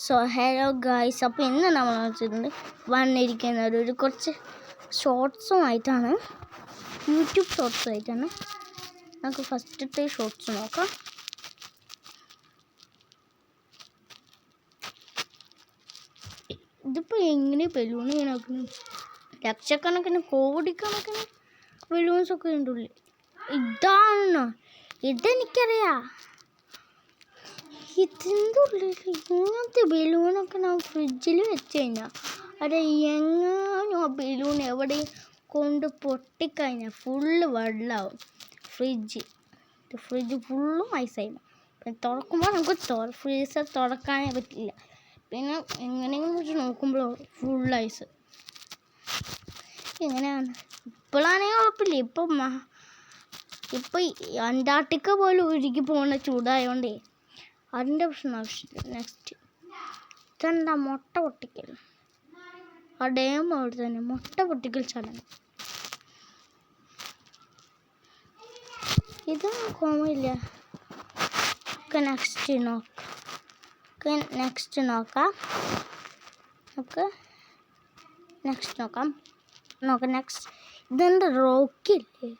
So hello guys, അപ്പോൾ ഇന്ന് നമ്മൾ വെച്ചിട്ടുണ്ട് വന്നിരിക്കുന്നത് ഒരു കുറച്ച് ഷോർട്സുമായിട്ടാണ്, യൂട്യൂബ് ഷോർട്സുമായിട്ടാണ്. നമുക്ക് ഫസ്റ്റത്തെ ഷോർട്സ് നോക്കാം. ഇതിപ്പോൾ എങ്ങനെ ബലൂൺ ഇങ്ങനെ നോക്കുന്നു, ലക്ഷക്കണക്കിന് കോടിക്കണക്കിന് ബലൂൺസൊക്കെ ഉണ്ട് ഉള്ളിൽ. ഇതാണോ? ഇതെനിക്കറിയാം. ഇതിൻ്റെ ഉള്ളിൽ ഇങ്ങനത്തെ ബലൂണൊക്കെ നമ്മൾ ഫ്രിഡ്ജിൽ വെച്ച് കഴിഞ്ഞാൽ അത് എങ്ങാനും ആ ബലൂൺ എവിടെ കൊണ്ട് പൊട്ടിക്കഴിഞ്ഞാൽ ഫുള്ള് വെള്ളമാവും. ഫ്രിഡ്ജ് ഫുള്ളും ഐസായി. പിന്നെ തുറക്കുമ്പോൾ നമുക്ക് ഫ്രീസർ തുറക്കാനേ പറ്റില്ല. പിന്നെ എങ്ങനെയെങ്കിലും വെച്ച് നോക്കുമ്പോൾ ഫുൾ ഐസ്. എങ്ങനെയാണ്? ഇപ്പോഴാണെങ്കിൽ കുഴപ്പമില്ല. ഇപ്പം അന്റാർട്ടിക്ക പോലും ഉരുകി പോകുന്ന ചൂടായതുകൊണ്ടേ അതിൻ്റെ പ്രശ്നം ആവശ്യമില്ല. നെക്സ്റ്റ് ഇതെന്താ? മുട്ട പൊട്ടിക്കൽ. ഡാം അവിടെ തന്നെ മുട്ട പൊട്ടിക്കൽ ചടങ്ങ്. ഇതൊന്നും കോമില്ല. നെക്സ്റ്റ് നോക്കാം. നെക്സ്റ്റ് ഇതെന്താ? റോക്കില്ലേ?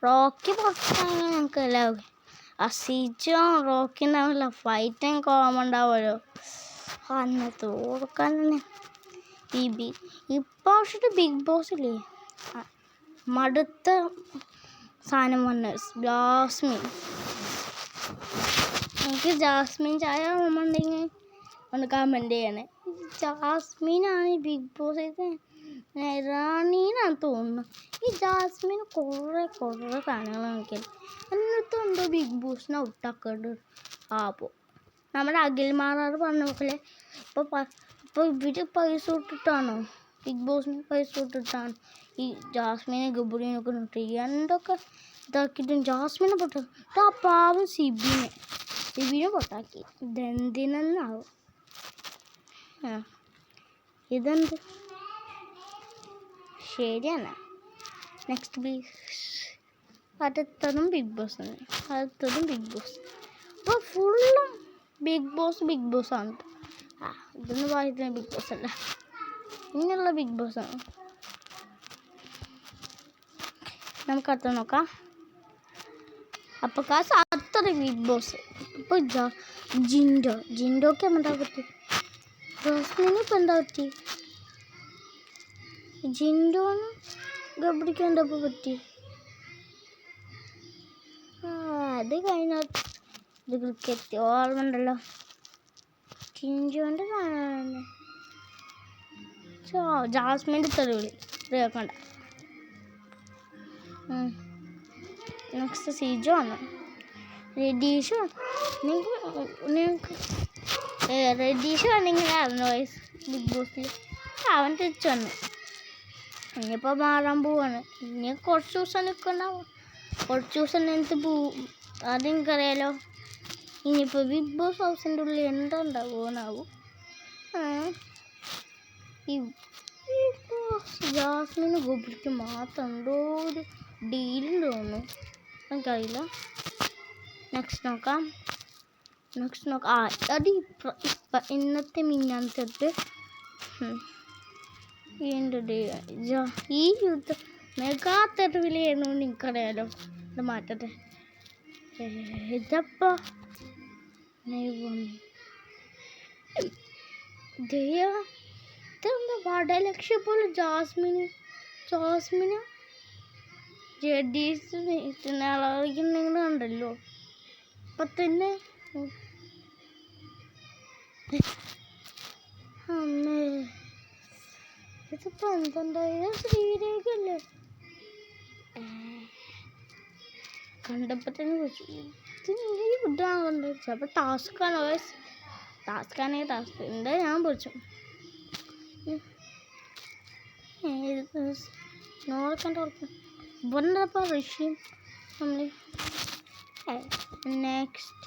റോക്കി പുറത്താണെങ്കിൽ ഞങ്ങൾക്ക് എല്ലാം സിജോ റോക്കി ഉണ്ടാവില്ല, ഫൈറ്റും കോമൺ ഉണ്ടാവുമല്ലോ. അന്നത്തെ ഓർക്കാൻ തന്നെ ഇപ്പോൾ പക്ഷേ ബിഗ് ബോസ് ഇല്ലേ, മടുത്ത സാധനം വന്ന് ജാസ്മിൻ. എനിക്ക് ജാസ്മിൻ ചായ ഉണ്ടെങ്കിൽ ഒന്ന് കമൻറ്റ് ചെയ്യണേ. ജാസ്മിനാണ് ബിഗ് ബോസ് റാണീന്നാണ് തോന്നുന്നു. ഈ ജാസ്മിന് കുറേ സാധനങ്ങൾ നോക്കിയത് എന്നിട്ടും എന്തോ ബിഗ് ബോസിനെ ഔട്ടാക്കേണ്ട ആപ്പോൾ നമ്മുടെ അഖിൽമാരാർ പറഞ്ഞ പോലെ ഇപ്പോൾ ഇവർ പൈസ ഇട്ടിട്ടാണോ, ബിഗ് ബോസിന് പൈസ ഇട്ടിട്ടാണ് ഈ ജാസ്മിനെ ഗബ്രീനൊക്കെ നോക്കി എന്തൊക്കെ ഇതാക്കിയിട്ടും ജാസ്മിനെ പൊട്ടാക്കി. ആ പാവം സിബിനെ പൊട്ടാക്കി. ഇതെന്തിനാവും? ഇതെന്ത് ശരിയാണ്. നെക്സ്റ്റ് അടുത്തതും ബിഗ് ബോസ് തന്നെ. അപ്പോൾ ഫുള്ളും ബിഗ് ബോസ് ആണ്. ഇതൊന്നും പറയുന്ന ബിഗ് ബോസ് അല്ല, ഇങ്ങനെയുള്ള ബിഗ് ബോസ് ആണ്. നമുക്ക് അടുത്ത നോക്കാം. അപ്പോൾ അത്ര ബിഗ് ബോസ്. ഇപ്പോൾ ജിൻഡോക്ക് എന്താ പറ്റി? ജാസ്മിന് ഇപ്പം എന്താ പറ്റി? ജിൻഡോന് ഗബ്രിക്ക് എന്താ പറ്റി? അത് കഴിഞ്ഞ ഇത് ക്രിക്കറ്റ് ഓർമ്മയുണ്ടല്ലോ, ജിൻഡോൻ്റെ സാധനമാണ്. ജാസ്മിൻ്റെ തെളിവിളി കേൾക്കണ്ട. നെക്സ്റ്റ് സിജോ ആണ്. രതീഷ് ആണെങ്കിലായിരുന്നു ബിഗ് ബോസിൽ. അവൻ തിരിച്ചു വന്നു. ഇനിയിപ്പോൾ മാറാൻ പോവാണ്. ഇനി കുറച്ച് ദിവസം നിൽക്കണ്ടാവും. കുറച്ച് ദിവസം നിന്നിട്ട് പോവും. അതെനിക്കറിയാലോ. ഇനിയിപ്പോൾ ബിഗ് ബോസ് ഹൗസിൻ്റെ ഉള്ളിൽ എന്താ ഉണ്ടാവുമെന്നാവും. ജാസ്മിന് ഗോപിക്ക് മാത്രം എന്തോ ഒരു ഡീലുണ്ട് തോന്നുന്നു, എനിക്കറിയില്ല. നെക്സ്റ്റ് നോക്കാം. അത് ഇന്നത്തെ മിന്നാനത്തെ ഈ യുദ്ധം മെഗാ തെരുവിലായിരുന്നു. എനിക്കറിയാലോ. ഇത് മാറ്റട്ടെ. ഇതപ്പോ ഇതെന്താ വടലക്ഷ്യം പോലെ ജാസ്മിന് ജഡീസിനെങ്കിലും കണ്ടല്ലോ. ഇപ്പം തന്നെ അമ്മേ, ഇതിപ്പോൾ എന്തുണ്ടായ ശ്രീരേഖല്ലേ? കണ്ടപ്പോൾ തന്നെ ഇത് ഫുഡാണ് കണ്ടത്. ചിലപ്പോൾ ടാസ്ക്കാണ്. ടാസ്ക് എന്താ ഞാൻ പൊരിച്ചു നോക്കണ്ട. വന്നപ്പോൾ ഋഷിയും നമ്മൾ നെക്സ്റ്റ്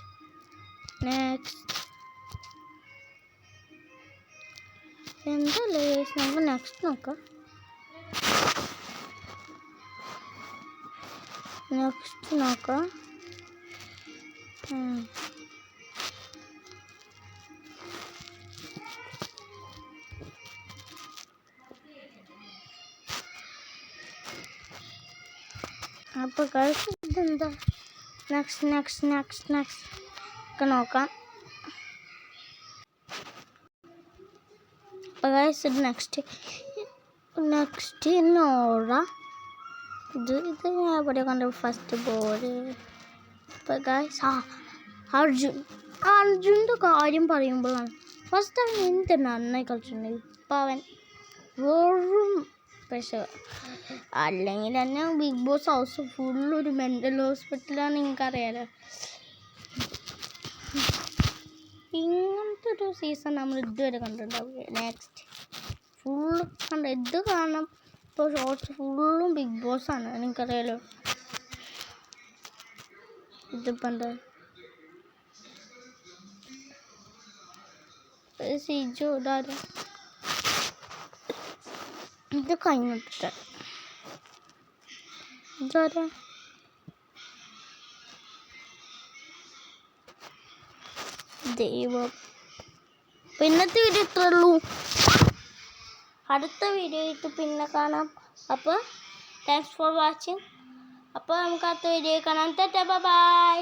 എന്തല്ലേ നമുക്ക് നെക്സ്റ്റ് നോക്കാം. അപ്പോൾ ഗൈസ് ഇതെന്താ നെക്സ്റ്റ് ഒക്കെ നോക്കാം. അപ്പോൾ ഗൈസ് ഇത് നെക്സ്റ്റ് നോറ. ഇത് ഞാൻ ഇവിടെ കണ്ട ഫസ്റ്റ് ബോർഡ്. അപ്പോൾ ഗൈസ് അർജുൻ്റെ കാര്യം പറയുമ്പോഴാണ് ഫസ്റ്റ് ടൈം എന്ത് നന്നായി കളിച്ചിട്ടുണ്ട്. ഇപ്പം അവൻ വെറും പക്ഷേ അല്ലെങ്കിൽ തന്നെ ബിഗ് ബോസ് ഹൗസ് ഫുള്ളൊരു മെൻ്റൽ ഹോസ്പിറ്റലാണ്. നിങ്ങൾക്കറിയാലോ, ഇങ്ങനത്തെ ഒരു സീസൺ നമ്മൾ ഇതുവരെ കണ്ടിട്ടുണ്ടാവില്ല. നെക്സ്റ്റ് ഫുള്ള് ഇത് കാണാം. ഇപ്പോൾ ഷോർട്സ് ഫുള്ളും ബിഗ് ബോസാണ്. നിങ്ങൾക്കറിയാലോ. ഇതിപ്പോൾ എന്താ സിജോ ഇതാരാ ഇത് കഴിഞ്ഞിട്ട് ഇതാരാ ദൈവം. പിന്നത്തെ വീഡിയോ ഇത്രേ ഉള്ളൂ. അടുത്ത വീഡിയോ ഇട്ട് പിന്നെ കാണാം. അപ്പോൾ താങ്ക്സ് ഫോർ വാച്ചിങ്. അപ്പോൾ നമുക്ക് അടുത്ത വീഡിയോ കാണാം. ബൈ.